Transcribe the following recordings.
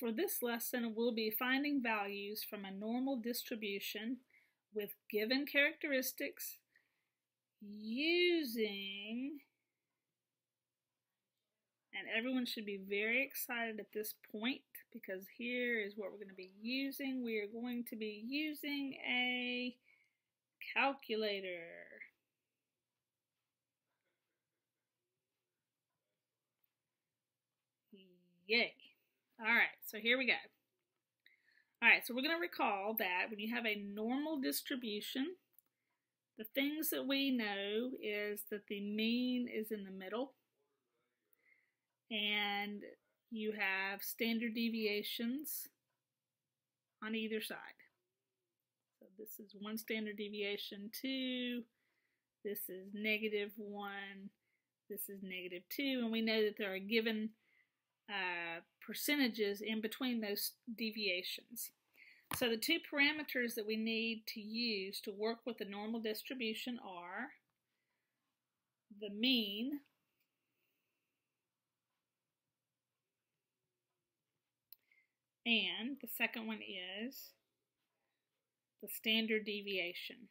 For this lesson, we'll be finding values from a normal distribution with given characteristics using, and everyone should be very excited at this point because here is what we're going to be using. We are going to be using a calculator. Yay. All right, so here we go. All right, so we're going to recall that when you have a normal distribution, the things that we know is that the mean is in the middle, and you have standard deviations on either side. So this is 1 standard deviation, 2, this is -1, this is -2, and we know that there are given percentages in between those deviations. So the two parameters that we need to use to work with the normal distribution are the mean and the second one is the standard deviation.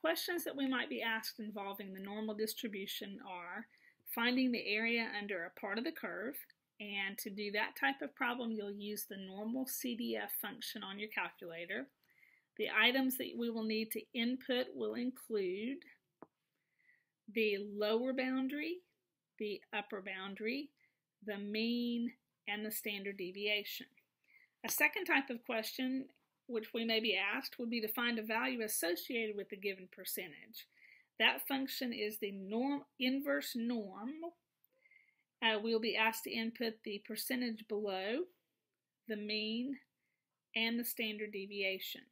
Questions that we might be asked involving the normal distribution are finding the area under a part of the curve, and to do that type of problem you'll use the normal CDF function on your calculator. The items that we will need to input will include the lower boundary, the upper boundary, the mean, and the standard deviation. A second type of question which we may be asked would be to find a value associated with the given percentage. That function is the inverse norm. We'll be asked to input the percentage below, the mean, and the standard deviation.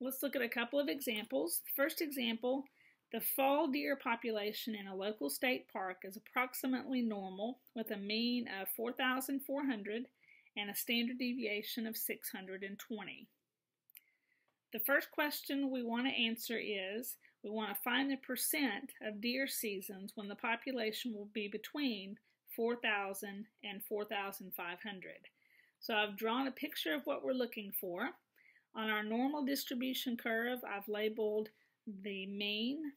Let's look at a couple of examples. First example, the fall deer population in a local state park is approximately normal with a mean of 4,400 and a standard deviation of 620. The first question we want to answer is, we want to find the percent of deer seasons when the population will be between 4,000 and 4,500. So I've drawn a picture of what we're looking for. On our normal distribution curve, I've labeled the mean,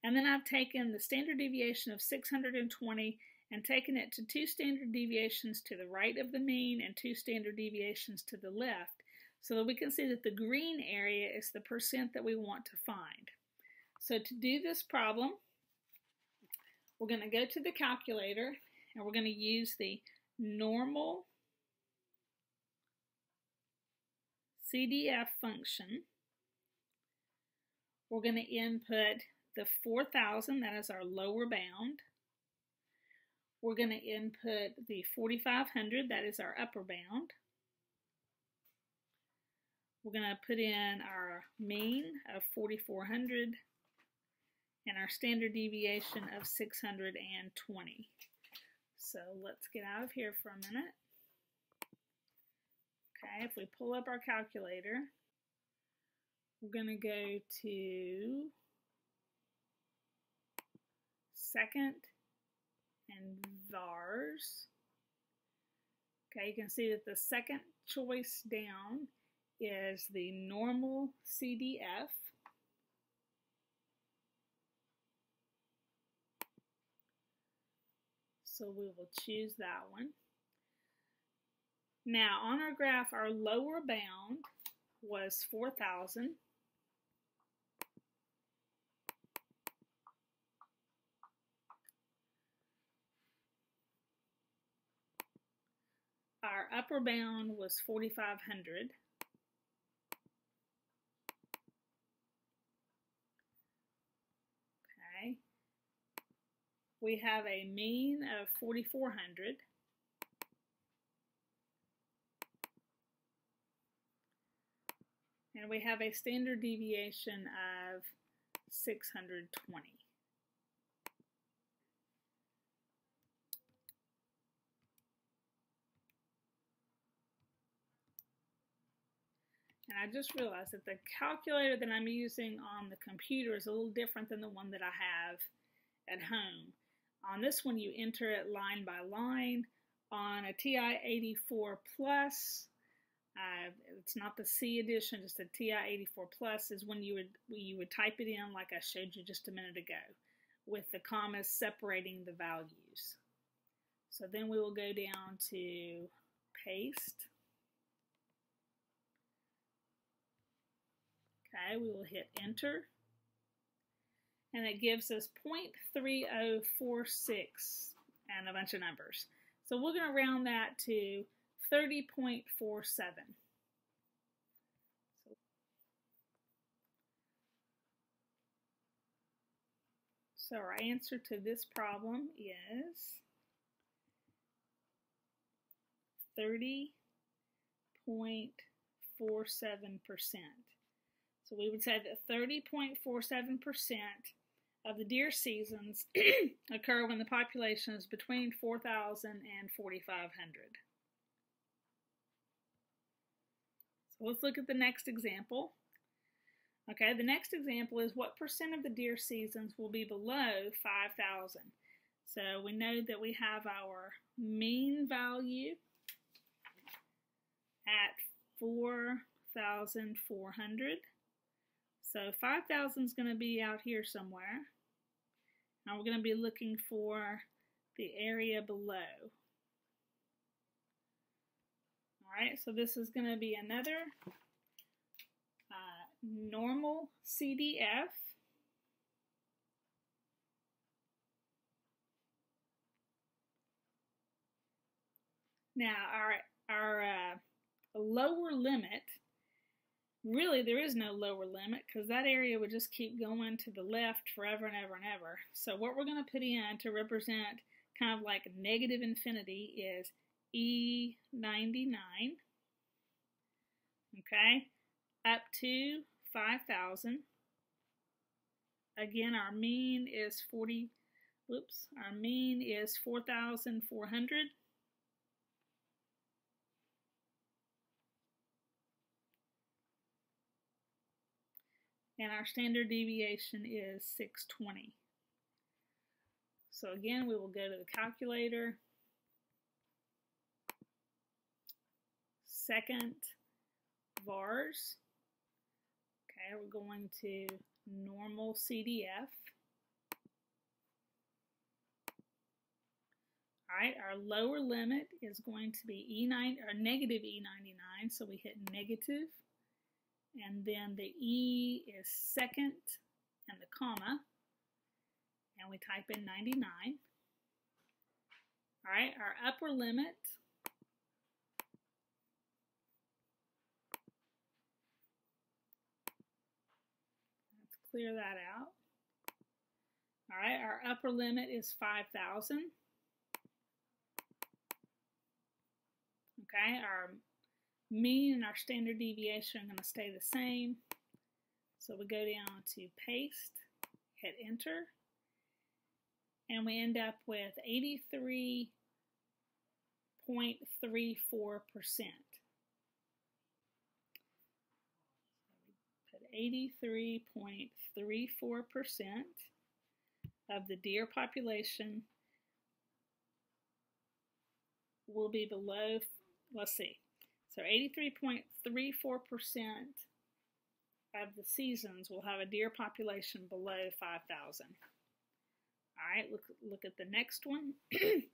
and then I've taken the standard deviation of 620 and taken it to 2 standard deviations to the right of the mean and 2 standard deviations to the left, so that we can see that the green area is the percent that we want to find. So to do this problem, we're going to go to the calculator and we're going to use the normal CDF function. We're going to input the 4,000, that is our lower bound. We're going to input the 4,500, that is our upper bound. We're going to put in our mean of 4,400 and our standard deviation of 620. So let's get out of here for a minute. Okay, if we pull up our calculator, we're going to go to second and VARS. Okay, you can see that the second choice down is the normal CDF. So we will choose that one. Now on our graph, our lower bound was 4,000. Our upper bound was 4,500. Okay. We have a mean of 4,400. And we have a standard deviation of 620. And I just realized that the calculator that I'm using on the computer is a little different than the one that I have at home. On this one, you enter it line by line. On a TI-84 Plus, it's not the C edition, just a TI-84 Plus is when you would type it in like I showed you just a minute ago, with the commas separating the values. So then we will go down to paste. Okay, we will hit enter. And it gives us 0.3046 and a bunch of numbers. So we're going to round that to 30.47. So our answer to this problem is 30.47%. So we would say that 30.47% of the deer seasons occur when the population is between 4,000 and 4,500. So let's look at the next example. Okay, the next example is what percent of the deer seasons will be below 5,000. So we know that we have our mean value at 4,400. So 5,000 is going to be out here somewhere. Now we're going to be looking for the area below. All right, so this is going to be another normal CDF. Now our lower limit, really there is no lower limit because that area would just keep going to the left forever and ever and ever. So what we're going to put in to represent kind of like negative infinity is E99, okay, up to 5,000. Again, our mean is 4,400. And our standard deviation is 620. So again, we will go to the calculator. Second vars. Okay, we're going to normal CDF. All right, our lower limit is going to be E9 or negative E99, so we hit negative, and then the E is second and the comma, and we type in 99. All right, our upper limit clear that out. All right, our upper limit is 5,000. Okay, our mean and our standard deviation are going to stay the same. So we go down to paste, hit enter, and we end up with 83.34%. 83.34% of the deer population will be below, let's see, so 83.34% of the seasons will have a deer population below 5,000. All right, look at the next one. Okay,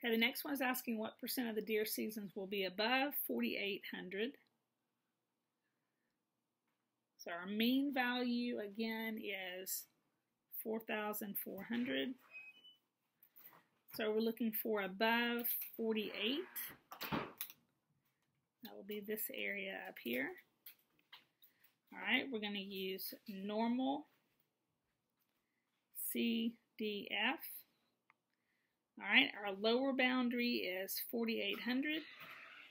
the next one is asking what percent of the deer seasons will be above 4,800. So our mean value again is 4,400. So we're looking for above 48. That will be this area up here. All right, we're going to use normal CDF. All right, our lower boundary is 4,800.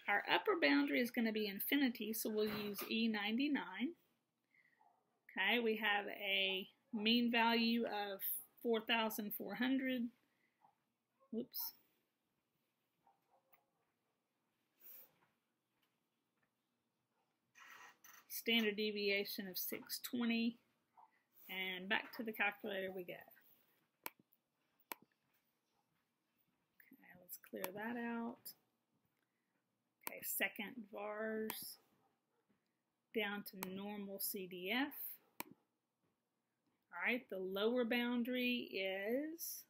Our upper boundary is going to be infinity, so we'll use E99. Okay, we have a mean value of 4,400. Whoops. standard deviation of 620, and back to the calculator we go. Okay, let's clear that out. Okay, second VARS down to normal CDF. All right, the lower boundary is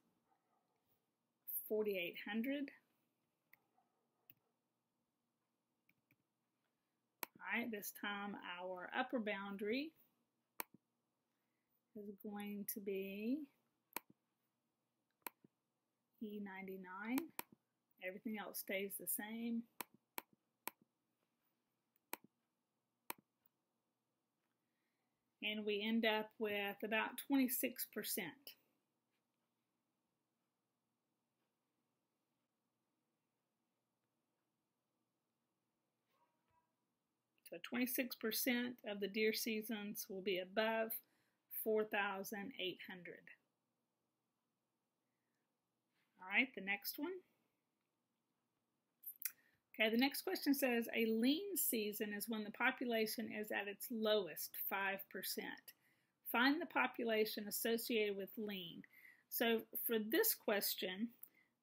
4,800. All right, this time our upper boundary is going to be E99. Everything else stays the same. And we end up with about 26%. So 26% of the deer seasons will be above 4,800. All right, the next one. Okay, the next question says, a lean season is when the population is at its lowest, 5%. Find the population associated with lean. So for this question,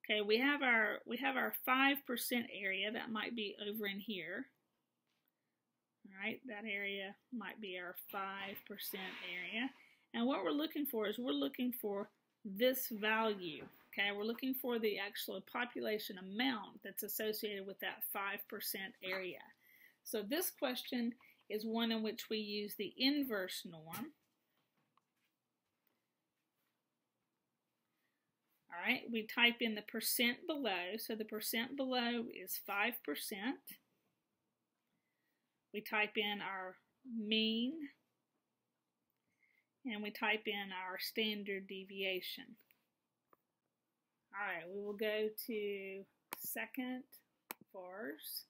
okay, we have our 5% area that might be over in here. All right, that area might be our 5% area. And what we're looking for is we're looking for this value. Okay, we're looking for the actual population amount that's associated with that 5% area. So this question is one in which we use the inverse norm. All right, we type in the percent below. So the percent below is 5%. We type in our mean, and we type in our standard deviation. All right, we will go to second VARS,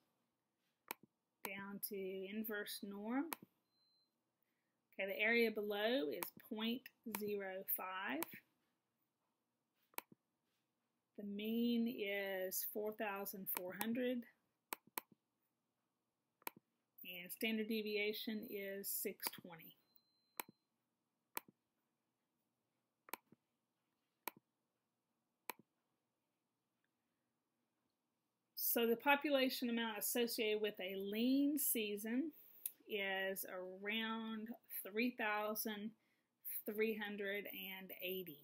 down to inverse norm. Okay, the area below is 0.05. The mean is 4,400. And standard deviation is 620. So the population amount associated with a lean season is around 3,380.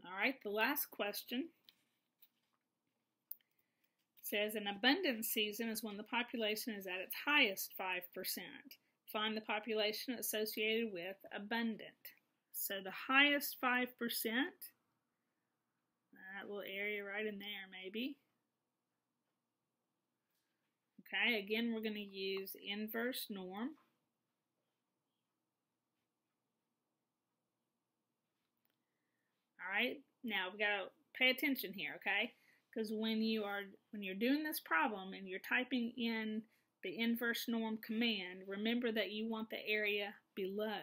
All right, the last question says an abundant season is when the population is at its highest 5%. Find the population associated with abundant. So the highest 5%, that little area right in there maybe. Okay, again we're going to use inverse norm. All right, now we've got to pay attention here, okay? Because when you're doing this problem and you're typing in the inverse norm command, remember that you want the area below.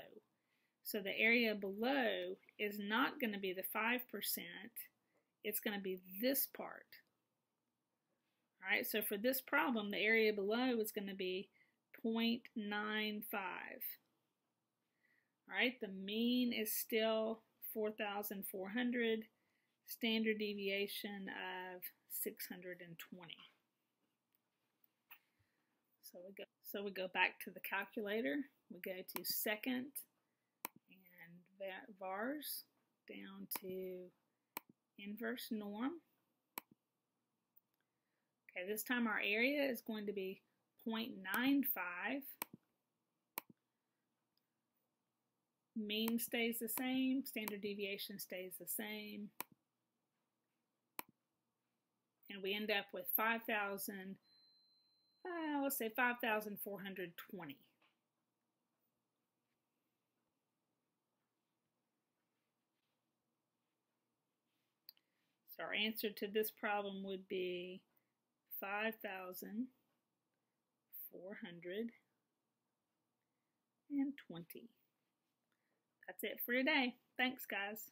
So the area below is not going to be the 5%. It's going to be this part. All right, so for this problem, the area below is going to be 0.95. All right, the mean is still 4,400, standard deviation of 620. So we go back to the calculator. We go to second and VARS down to inverse norm. Okay, this time our area is going to be 0.95. Mean stays the same, standard deviation stays the same. And we end up with 5,000, let's say 5,420. So our answer to this problem would be 5,420. That's it for today. Thanks, guys.